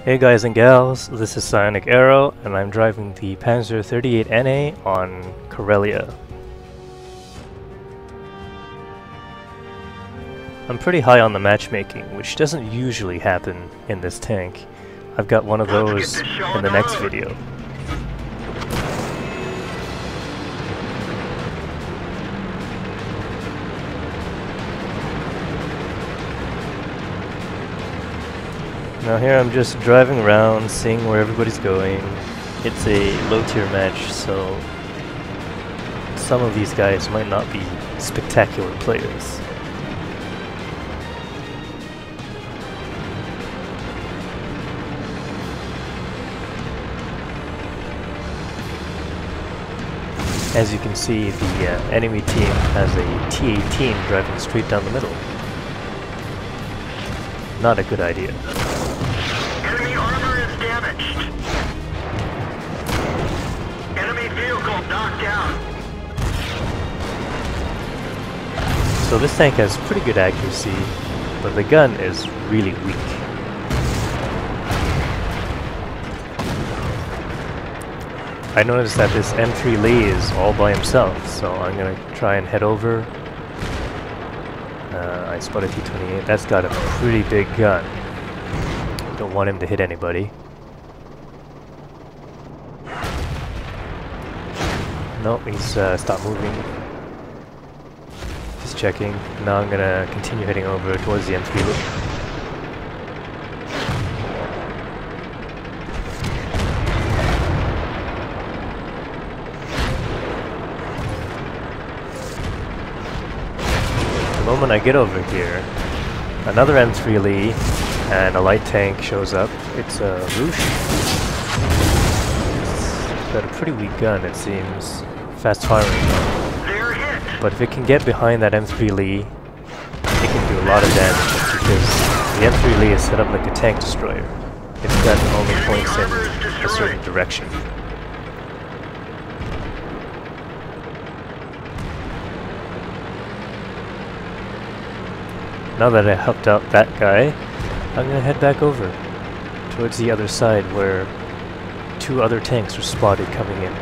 Hey guys and gals, this is Psionic Arrow and I'm driving the Pz38 NA on Karelia. I'm pretty high on the matchmaking, which doesn't usually happen in this tank. I've got one of those in the next video. Now here I'm just driving around, seeing where everybody's going. It's a low tier match, so some of these guys might not be spectacular players. As you can see, the enemy team has a T18 driving straight down the middle. Not a good idea. Enemy armor is damaged. Enemy vehicle knocked down. So this tank has pretty good accuracy, but the gun is really weak. I noticed that this M3 Lee is all by himself, so I'm gonna try and head over. I spotted T28. That's got a pretty big gun. Don't want him to hit anybody. Nope, he's stopped moving. Just checking. Now I'm gonna continue heading over towards the M3 Lee. The moment I get over here, another M3 Lee and a light tank shows up. It's a Roosh. It's got a pretty weak gun, it seems. Fast firing. But if it can get behind that M3 Lee, it can do a lot of damage because the M3 Lee is set up like a tank destroyer. Its gun only points in a certain direction. Now that I helped out that guy, I'm gonna head back over towards the other side where two other tanks are spotted coming in.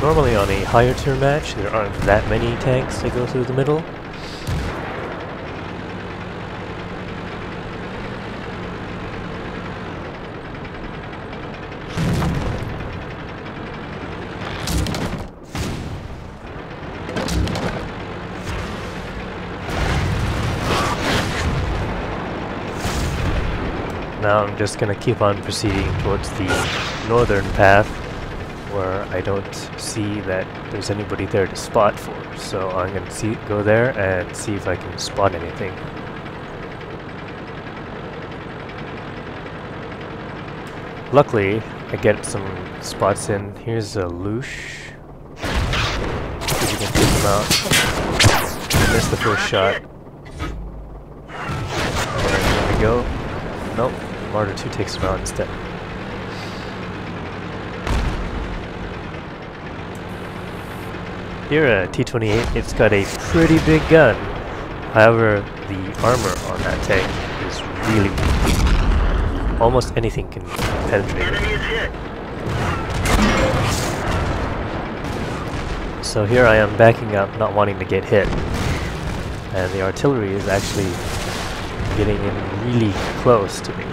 Normally on a higher tier match, there aren't that many tanks that go through the middle. Now I'm just gonna keep on proceeding towards the northern path where I don't see that there's anybody there to spot for. So I'm gonna go there and see if I can spot anything. Luckily, I get some spots in. Here's a Loosh. See if you can take him out. Missed the first shot. And there we go. Nope. Martyr 2 takes him out instead. Here at T28, it's got a pretty big gun. However, the armor on that tank is really weak. Almost anything can penetrate it. So here I am backing up, not wanting to get hit. And the artillery is actually getting in really close to me.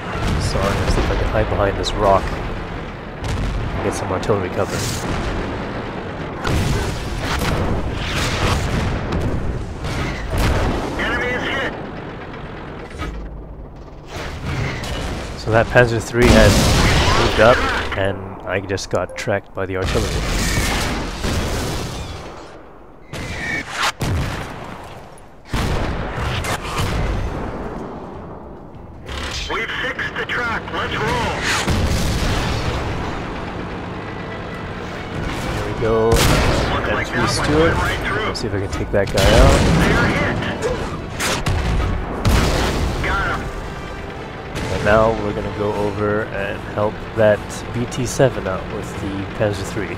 So I'm gonna see if I can hide behind this rock and get some artillery cover. Enemy is hit. So that Pz38 has moved up and I just got tracked by the artillery. We've fixed the track. Let's roll. There we go. M3 Stewart. Let's see if I can take that guy out. They're hit. Got him. now we're going to go over and help that BT7 out with the Pz38.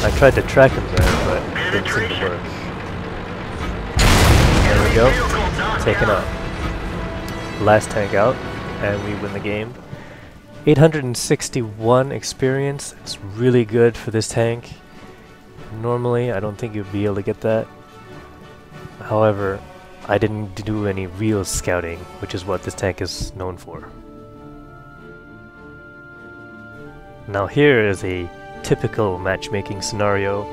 I tried to track him there, but it didn't seem to work. There we go. Taken out. Last tank out, and we win the game. 861 experience. It's really good for this tank. Normally, I don't think you'd be able to get that. However, I didn't do any real scouting, which is what this tank is known for. Now here is a typical matchmaking scenario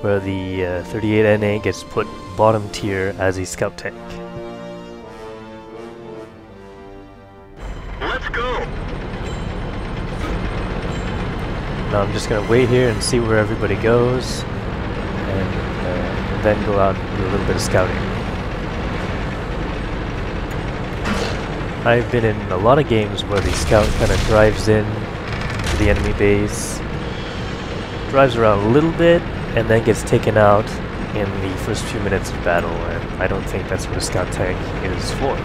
where the 38 NA gets put bottom tier as a scout tank. Let's go. Now I'm just going to wait here and see where everybody goes, and then go out and do a little bit of scouting. I've been in a lot of games where the scout kind of drives in to the enemy base, drives around a little bit, and then gets taken out in the first few minutes of battle, and I don't think that's what a scout tank is for.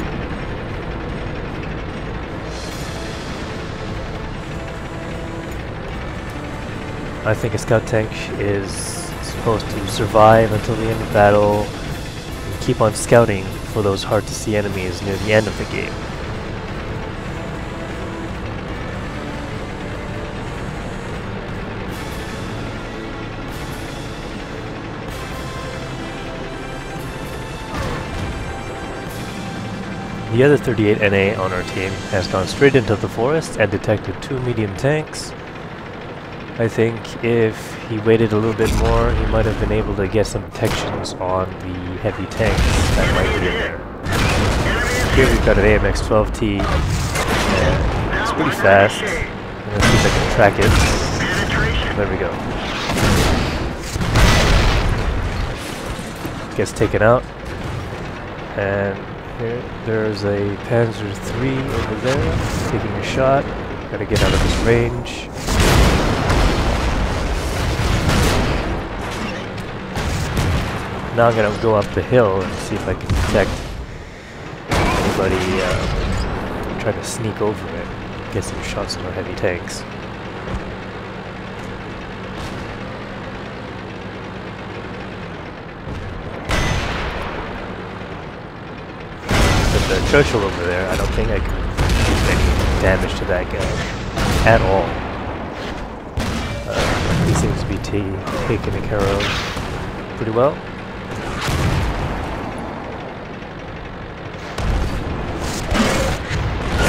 I think a scout tank is supposed to survive until the end of battle and keep on scouting for those hard-to-see enemies near the end of the game. The other 38 NA on our team has gone straight into the forest and detected 2 medium tanks. I think if he waited a little bit more, he might have been able to get some detections on the heavy tanks that might be in there. Here we've got an AMX-12T, and it's pretty fast. Let's see if I can track it. There we go. Gets taken out, and here, there's a Panzer III over there, taking a shot. Gotta get out of his range. Now I'm gonna go up the hill and see if I can detect anybody try to sneak over it. Get some shots on our heavy tanks. The Churchill over there, I don't think I can do any damage to that guy at all. He seems to be taken care of pretty well.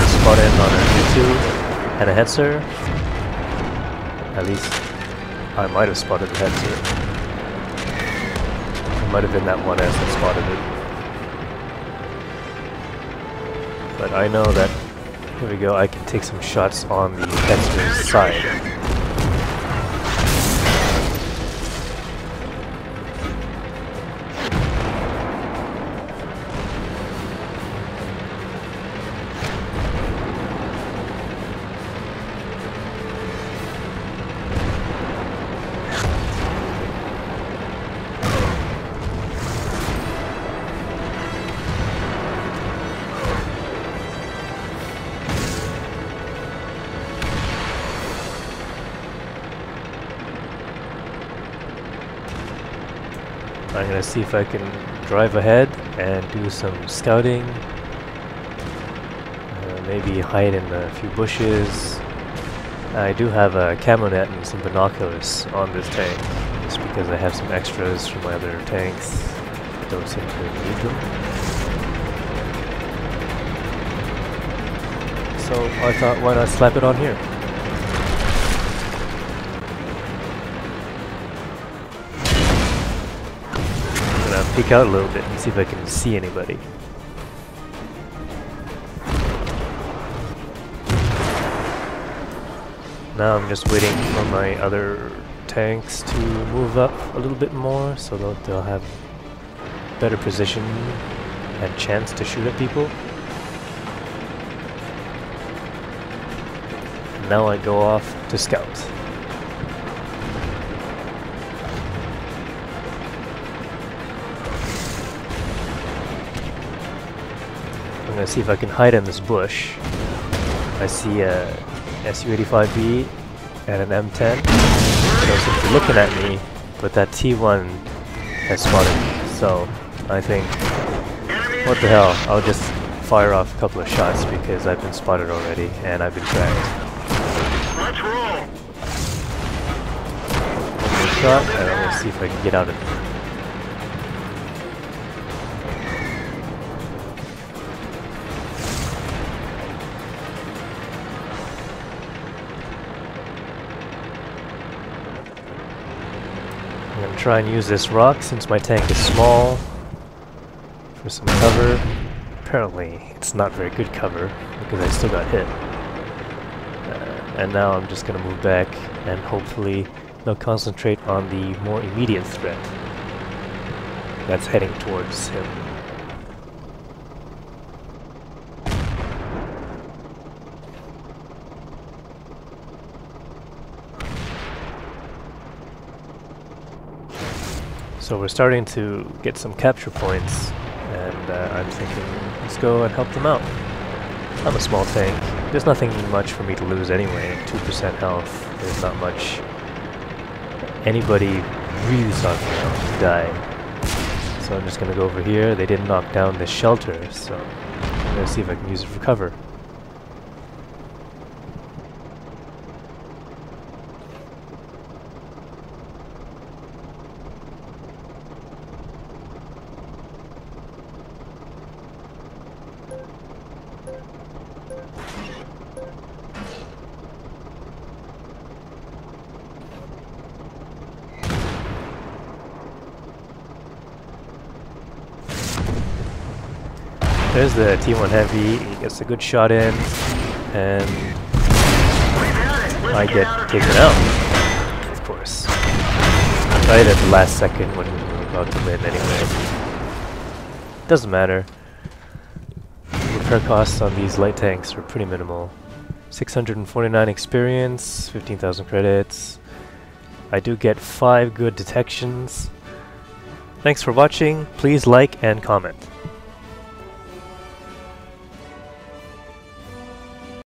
Spot in on a U2 and a Hetzer. At least I might have spotted the Hetzer. It might have been that 1S that spotted it. But I know that, here we go, I can take some shots on the Hetzer's side. I'm gonna see if I can drive ahead and do some scouting. Maybe hide in a few bushes. I do have a camo net and some binoculars on this tank, just because I have some extras from my other tanks. I don't seem to need them. So I thought, why not slap it on here? Peek out a little bit and see if I can see anybody. Now I'm just waiting for my other tanks to move up a little bit more so that they'll have better position and chance to shoot at people. now I go off to scout. I'm gonna see if I can hide in this bush. I see a Su-85B and an M10. They seem to be looking at me, but that T1 has spotted me. So I think, what the hell, I'll just fire off a couple of shots because I've been spotted already and I've been tracked. Let's roll. One more shot, and I'm gonna see if I can get out of it. I'm gonna try and use this rock since my tank is small for some cover. Apparently, it's not very good cover because I still got hit. And now I'm just gonna move back and hopefully they'll concentrate on the more immediate threat that's heading towards him. So we're starting to get some capture points, and I'm thinking, let's go and help them out. I'm a small tank. There's nothing much for me to lose anyway. 2% health. There's not much. Anybody really sucks to die. So I'm just gonna go over here. They didn't knock down this shelter, so I'm gonna see if I can use it for cover. There's the T1 Heavy, he gets a good shot in, and I get taken out, of course. Right at the last second when we were about to win anyway. Doesn't matter. Repair costs on these light tanks are pretty minimal. 649 experience, 15,000 credits. I do get 5 good detections. Thanks for watching, please like and comment.